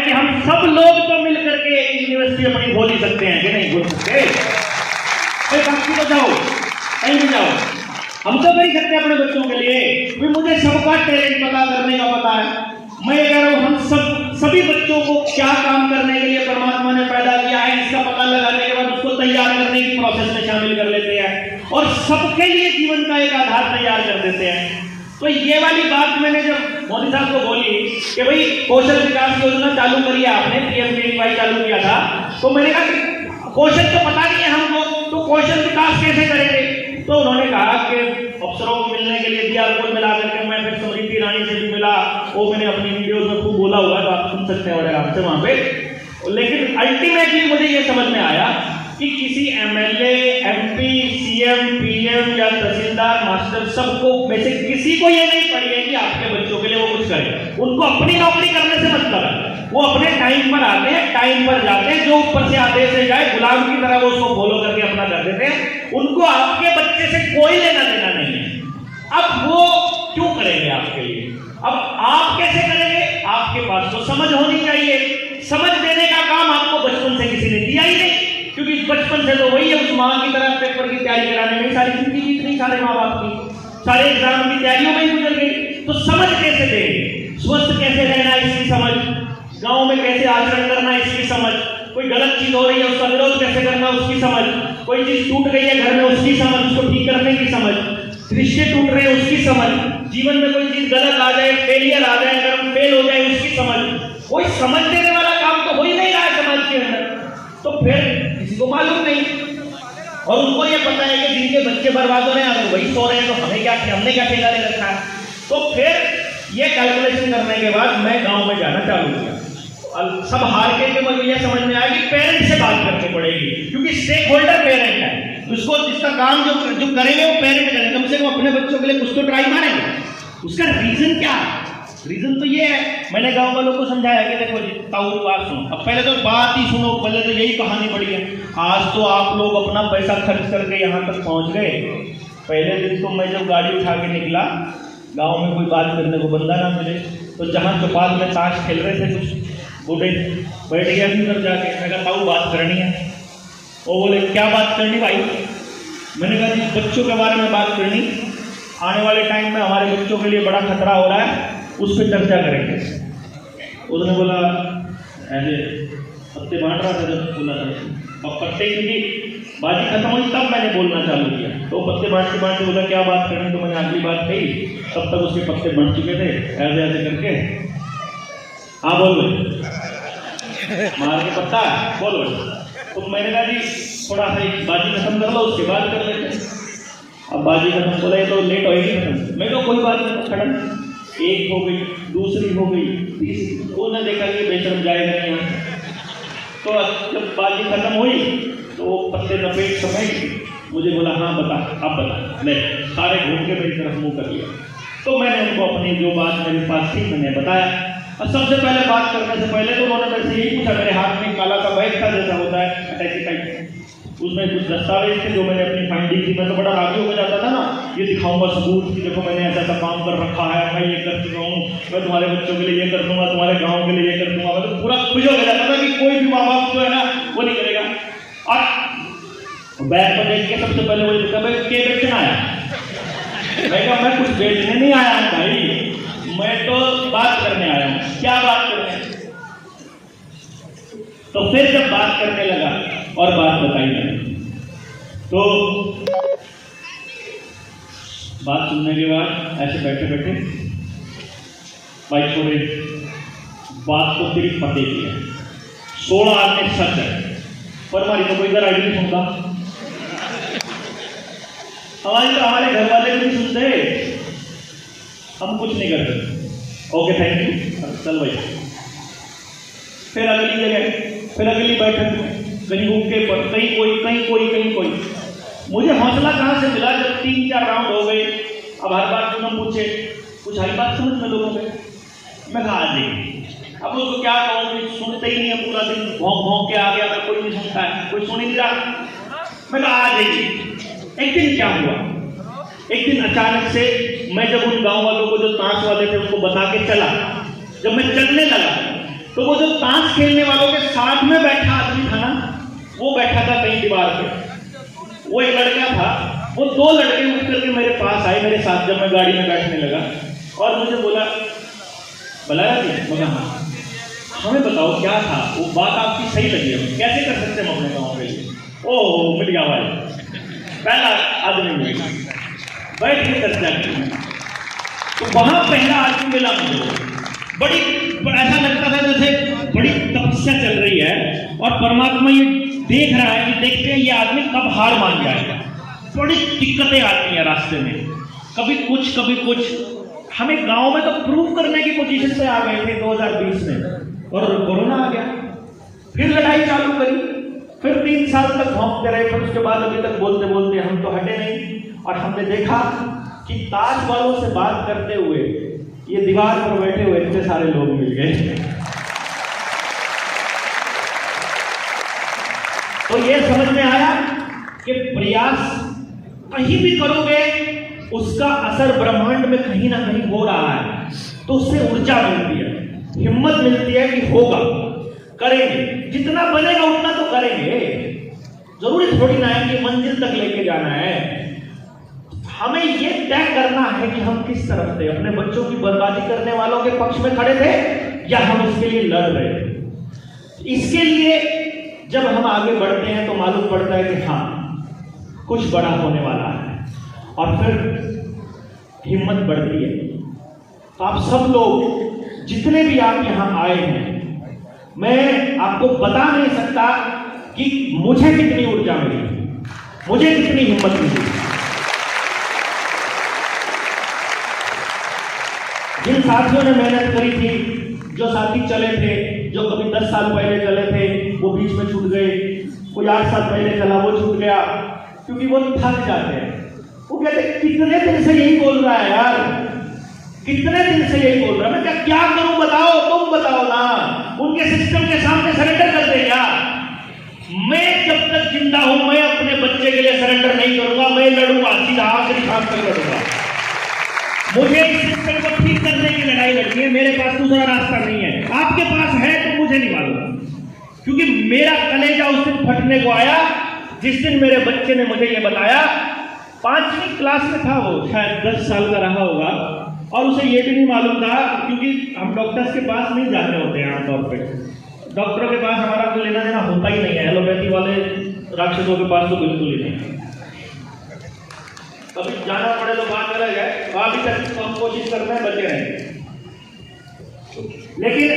हम सब लोग तो मिलकर के एक यूनिवर्सिटी अपनी खोल ही सकते हैं कि नहीं खोल सकते? बाकी तो जाओ, कहीं भी जाओ, हम तो कर ही सकते हैं अपने बच्चों के लिए। भी मुझे सबका टैलेंट पता करने का पता है। मैं कह रहा हूँ हम सभी बच्चों को क्या काम करने के लिए परमात्मा ने पैदा किया है, इसका पता लगाने के बाद उसको तैयार करने की प्रोसेस में शामिल कर लेते हैं और सबके लिए जीवन का एक आधार तैयार कर देते हैं। तो ये वाली बात मैंने जब मोदी साहब को बोली कि भाई कौशल विकास योजना चालू करी है आपने, पीएमकेवीवाई चालू किया था, तो मैंने कहा कौशल तो पता नहीं है हमको, तो कौशल विकास कैसे करेंगे? तो उन्होंने कहा कि अफसरों को मिलने के लिए DRPO मिला करके मैं फिर स्मृति ईरानी से भी मिला, वो मैंने अपनी वीडियोज में खूब बोला हुआ है, तो आप सुन सकते हैं आराम से वहां पे। लेकिन अल्टीमेटली मुझे ये समझ में आया कि किसी MLA, MP, CM, PM या तहसीलदार, मास्टर, सबको में से किसी को ये नहीं पड़ी है कि आपके बच्चों के लिए वो कुछ करे। उनको अपनी नौकरी करने से मतलब है, वो अपने टाइम पर आते हैं, टाइम पर जाते हैं, जो ऊपर से आदेश से जाए गुलाम की तरह वो उसको फॉलो करके अपना कर देते हैं। उनको आपके बच्चे से कोई लेना देना नहीं है। अब वो क्यों करेंगे आपके लिए? अब आप कैसे करेंगे? आपके पास तो समझ होनी चाहिए। समझ देने का काम आपको बचपन से किसी ने दिया ही नहीं, क्योंकि बचपन से तो वही है उस मां की तरह पेपर की तैयारी कराने में सारी जिंदगी बीत रही, सारे माँ बाप की सारे एग्जाम की तैयारियों में ही गुजर गई। तो समझ कैसे देंगे? स्वस्थ कैसे रहना इसकी समझ, गांव में कैसे आचरण करना इसकी समझ, कोई गलत चीज हो रही है उसका विरोध कैसे करना उसकी समझ, कोई चीज टूट गई है घर में उसकी समझ, उसको ठीक करने की समझ, रिश्ते टूट रहे हैं उसकी समझ, जीवन में कोई चीज गलत आ जाए, फेलियर आ जाए, अगर हम फेल हो जाए उसकी समझ। कोई समझ देने वाला काम तो हो ही नहीं रहा है समाज के अंदर, तो फिर किसी को मालूम नहीं। और उनको ये पता है कि जिनके बच्चे बर्बाद हो रहे हैं अगर वही सो रहे हैं तो हमने क्या ठेका ले रखा है। तो फिर ये कैलकुलेशन करने के बाद मैं गांव में जाना चालू किया। सब हार के मुझे ये समझ में आया कि पेरेंट से बात करनी पड़ेगी, क्योंकि स्टेक होल्डर पेरेंट है। उसको जिसका काम जो करेंगे वो पेरेंट करेंगे, कम से कम अपने बच्चों के लिए कुछ तो ट्राई मारेंगे। उसका रीजन क्या है? रीजन तो ये है, मैंने गांव वालों को समझाया कि देखो जी ताऊ बात सुनो, अब पहले तो बात ही सुनो, पहले तो यही कहानी पड़ी है। आज तो आप लोग अपना पैसा खर्च करके यहाँ तक पहुँच गए। पहले दिन तो मैं जब गाड़ी उठा के निकला, गांव में कोई बात करने को बंदा ना मिले, तो जहाँ चौपाल में ताश खेल रहे थे कुछ बूढ़े, बैठ गया अंदर जाके। मैं कहा ताऊ बात करनी है। वो बोले क्या बात करनी भाई? मैंने कहा जी बच्चों के बारे में बात करनी, आने वाले टाइम में हमारे बच्चों के लिए बड़ा खतरा हो रहा है, उस पर चर्चा करेंगे। उसने बोला ऐसे पत्ते बांट रहा था, जब बोला था और पत्ते क्योंकि बाजी खत्म हुई तब मैंने बोलना चालू किया। तो पत्ते बांटते बोला क्या बात करनी, तो मैंने अगली बात कही, तब तक उसके पत्ते बन चुके थे ऐसे ऐसे करके। हाँ बोल मार के पत्ता बोल। तो मैंने कहा जी थोड़ा सा बाजी खत्म कर लो उसके बाद कर लेते। अब बाजी खत्म बोला तो लेट होएगी खत्म। मैं तो कोई बात नहीं खत्म, एक हो गई, दूसरी हो गई, तीसरी, उन्होंने देखा कि बेशरम जाएगा नहीं। तो जब बाजी खत्म हुई तो वो पत्ते लपेट समेट मुझे बोला हाँ बता, अब बता। ले सारे घूम के मेरी तरफ मुंह कर लिया। तो मैंने उनको अपनी जो बात मेरे पास थी मैंने बताया। और सबसे पहले बात करने से पहले तो उन्होंने मेरे से यही पूछा, मेरे हाथ में काला सा बैग था जैसा होता है अटैची टाइप, उसमें कुछ दस्तावेज थे जो मैंने अपनी फाइंडिंग की। मैं तो बड़ा राजी हो जाता था ना, ये दिखाऊंगा सबूत कि देखो मैंने ऐसा काम कर रखा है, मैं ये कर चुका हूँ, मैं तुम्हारे बच्चों के लिए ये कर दूंगा, तुम्हारे गाँव के लिए ये कर दूंगा। मैं तो पूरा खुश हो जाता था कि कोई भी माँ बाप जो है ना वो नहीं करेगा। और बैग पर देख के सबसे पहले वो लिखा भाई क्या बेचना आया? मैं कहा मैं कुछ बेचने नहीं आया हूँ भाई, मैं तो बात करने आया हूँ। क्या बात करने? तो फिर जब बात करने लगा और बात बताई मैंने, तो बात सुनने के बाद ऐसे बैठे बैठे भाई थोड़े बात को सिर्फ पते की है। 16 आदमी सच है पर हमारी तो कोई इधर आईडी नहीं सुनता, हमारी तो हमारे घर वाले भी नहीं सुनते, हम कुछ नहीं करते। ओके थैंक यू, चल भाई। फिर अगली जगह, फिर अगली बैठक में कहीं के पर कहीं कोई। मुझे हौसला कहाँ से मिला जब 3-4 राउंड हो गए। अब हर बार जो हम पूछे कुछ हर बात समझ में लोगों में, मैं कहा आज देखिए अब उसको क्या कहूँ, सुनते ही नहीं है, पूरा दिन भौंक भौंक के आ गया, कोई नहीं सुनता है, कोई सुन ही नहीं रहा। मैं कहा आ जाइए। एक दिन क्या हुआ, एक दिन अचानक से मैं जब उन गांव वालों को जो ताश वाले थे उनको बता के चला, जब मैं चलने लगा तो वो जो ताश खेलने वालों के साथ में बैठा आदमी था ना, वो बैठा था कहीं दीवार पे। वो एक लड़का था, वो दो लड़के उठ करके मेरे पास आए मेरे साथ जब मैं गाड़ी में बैठने लगा और मुझे बोला बुलाया जी, बोला हाँ, हमें बताओ क्या था, वो बात आपकी सही लगी है, कैसे कर सकते हैं हम अपने गाँव के लिए। ओह मिल गया भाई, पहला आदमी मिल गया, बैठ के चर्चा की। तो वहां पहला आदमी मिला मुझे, बड़ी ऐसा लगता था जैसे बड़ी तपस्या चल रही है और परमात्मा ये देख रहा है कि देखते हैं ये आदमी कब हार मान जाएगा। बड़ी दिक्कतें आती हैं रास्ते में, कभी कुछ कभी कुछ। हमें गांव में तो प्रूव करने की पोजीशन पे आ गए थे 2020 में और कोरोना आ गया, फिर लड़ाई चालू करी, फिर 3 साल तक भौंकते रहे, फिर उसके बाद अभी तक बोलते बोलते हम तो हटे नहीं। और हमने देखा कि ताश वालों से बात करते हुए ये दीवार पर बैठे हुए इतने सारे लोग मिल गए। तो ये समझ में आया कि प्रयास कहीं भी करोगे उसका असर ब्रह्मांड में कहीं ना कहीं हो रहा है, तो उससे ऊर्जा मिलती है, हिम्मत मिलती है कि होगा, करेंगे, जितना बनेगा उतना तो करेंगे। जरूरी थोड़ी ना है कि मंजिल तक लेके जाना है। हमें ये तय करना है कि हम किस तरफ थे, अपने बच्चों की बर्बादी करने वालों के पक्ष में खड़े थे या हम इसके लिए लड़ रहे थे। इसके लिए जब हम आगे बढ़ते हैं तो मालूम पड़ता है कि हाँ कुछ बड़ा होने वाला है और फिर हिम्मत बढ़ती है। तो आप सब लोग जितने भी आप यहां आए हैं, मैं आपको बता नहीं सकता कि मुझे कितनी ऊर्जा मिली, मुझे कितनी हिम्मत मिली। जिन साथियों ने मेहनत करी थी, जो साथी चले थे, जो कभी 10 साल पहले चले थे वो बीच में छूट गए, कोई 8 साल पहले चला वो छूट गया, क्योंकि वो थक जाते हैं। वो कहते कितने दिन से यही बोल रहा है यार, कितने दिन से यही बोल रहा है, मैं क्या करूं बताओ, तुम बताओ ना। उनके सिस्टम के सामने सरेंडर कर दे क्या? मैं जब तक जिंदा हूं मैं अपने बच्चे के लिए सरेंडर नहीं करूंगा, मैं लड़ूंगा, सीधा आखिरी सांस तक लड़ूंगा। मुझे इस सिस्टम को ठीक करने की लड़ाई लड़नी है, मेरे पास दूसरा रास्ता नहीं है। आपके पास है तो मुझे नहीं मालूम, क्योंकि मेरा कलेजा उस दिन फटने को आया जिस दिन मेरे बच्चे ने मुझे ये बताया। 5वीं क्लास में था वो, शायद 10 साल का रहा होगा, और उसे ये भी नहीं मालूम था, क्योंकि हम डॉक्टर्स के पास नहीं जाते होते हैं आमतौर पे। डॉक्टरों के पास हमारा कोई लेना देना होता ही नहीं है, एलोपैथी वाले राक्षसों के पास तो बिल्कुल ही नहीं। कभी जाना पड़े तो बात अलग है, वहां भी तक हम कोशिश करते हैं बचे रहेंगे। लेकिन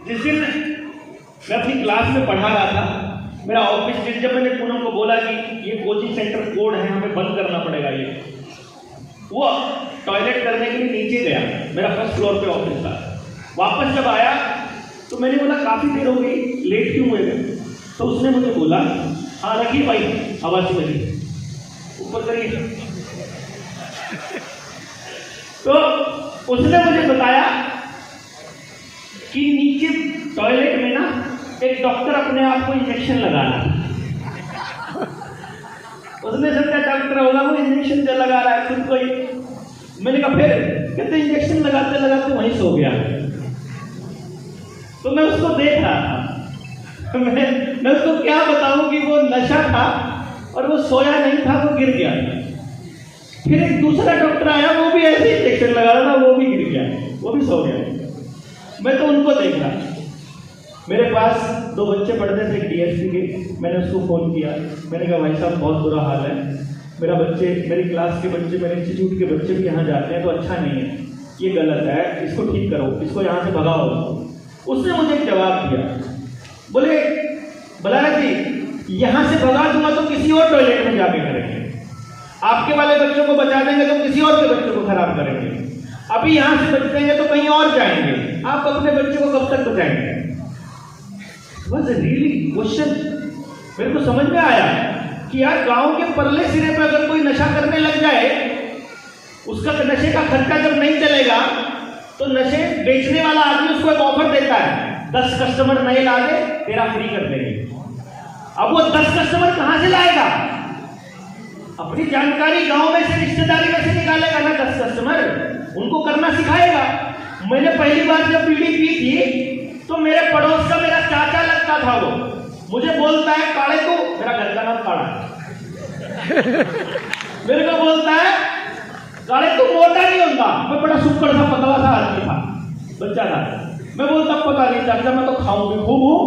जिस दिन मैं अपनी क्लास में पढ़ा रहा था, मेरा ऑफिस, जब मैंने पूनम को बोला कि ये कोचिंग सेंटर कोड है, हमें बंद करना पड़ेगा, ये वो टॉयलेट करने के लिए नीचे गया, मेरा फर्स्ट फ्लोर पे ऑफिस था। वापस जब आया तो मैंने बोला काफी देर हो गई, लेट क्यों हुए? तो उसने मुझे बोला हाँ रखिए भाई, आवाज लगी ऊपर करिए। तो उसने मुझे बताया कि नीचे टॉयलेट में ना एक डॉक्टर अपने आप को इंजेक्शन लगा रहा। उसने सोचा डॉक्टर होगा, वो इंजेक्शन जो लगा रहा है खुद को ही। मैंने कहा फिर? कहते इंजेक्शन लगाते लगाते वहीं सो गया। तो मैं उसको देख रहा था, मैं उसको क्या बताऊं कि वो नशा था और वो सोया नहीं था, वो गिर गया। फिर एक दूसरा डॉक्टर आया, वो भी ऐसे इंजेक्शन लगा रहा था, वो भी गिर गया, वो भी सो गया। मैं तो उनको देख रहा। मेरे पास 2 बच्चे पढ़ते थे डीएसपी के, मैंने उसको फ़ोन किया, मैंने कहा भाई साहब बहुत बुरा हाल है, मेरी क्लास के बच्चे, मेरे इंस्टीट्यूट के बच्चे भी यहाँ जाते हैं तो अच्छा नहीं है, ये गलत है, इसको ठीक करो, इसको यहाँ से भगाओ। उसने मुझे एक जवाब दिया, बोले बलारा जी यहाँ से भगा दूंगा तो किसी और टॉयलेट में जाके करेंगे, आपके वाले बच्चों को बचा देंगे तो किसी और के बच्चों को खराब करेंगे, अभी यहाँ से बच देंगे तो कहीं और जाएंगे, आप अपने बच्चे को कब तक बचाएंगे? Was a really question. मेरे को समझ में आया कि यार गांव के परले सिरे पे अगर कोई नशा करने लग जाए, उसका नशे का खर्चा जब नहीं चलेगा तो नशे बेचने वाला आदमी उसको एक ऑफर देता है, 10 कस्टमर नए ला दे तेरा फ्री कर देंगे। अब वो 10 कस्टमर कहां से लाएगा? अपनी जानकारी गांव में से रिश्तेदारी में से निकालेगा ना 10 कस्टमर, उनको करना सिखाएगा। मैंने पहली बार जब बीड़ी पी थी तो मेरे पड़ोस का मेरा चाचा लगता था, वो मुझे बोलता है काले को, मेरा घर का नाम काला है मेरे को बोलता है काले तू मोटा नहीं होता। मैं बड़ा सुक्कड़ सा पतला सा आदमी था, बच्चा था। मैं बोलता पता नहीं चाचा, मैं तो खाऊंगी खूब हूं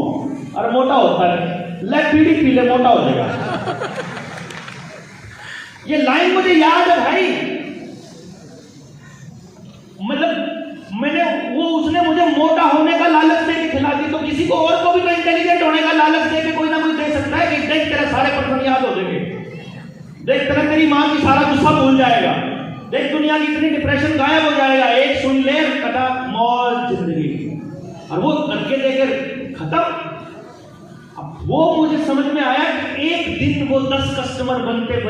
और मोटा होता नहीं, ले बीड़ी पी ले मोटा हो जाएगा। ये लाइन मुझे याद है भाई, मतलब मैंने वो उसने मुझे मोटा होने का लालच दे के खिला दी, तो किसी को और को भी तो इंटेलिजेंट होने का लालच दे के कोई ना कोई दे सकता है कि देख तेरा सारे प्रश्न याद हो जाएंगे, देख तेरा तेरी मां की सारा गुस्सा भूल जाएगा, देख दुनिया की इतनी डिप्रेशन गायब हो जाएगा, एक सुन ले कटा मौज जिंदगी। और वो करके देकर खत्म। अब वो मुझे समझ में आया कि एक दिन वो 10 कस्टमर बनते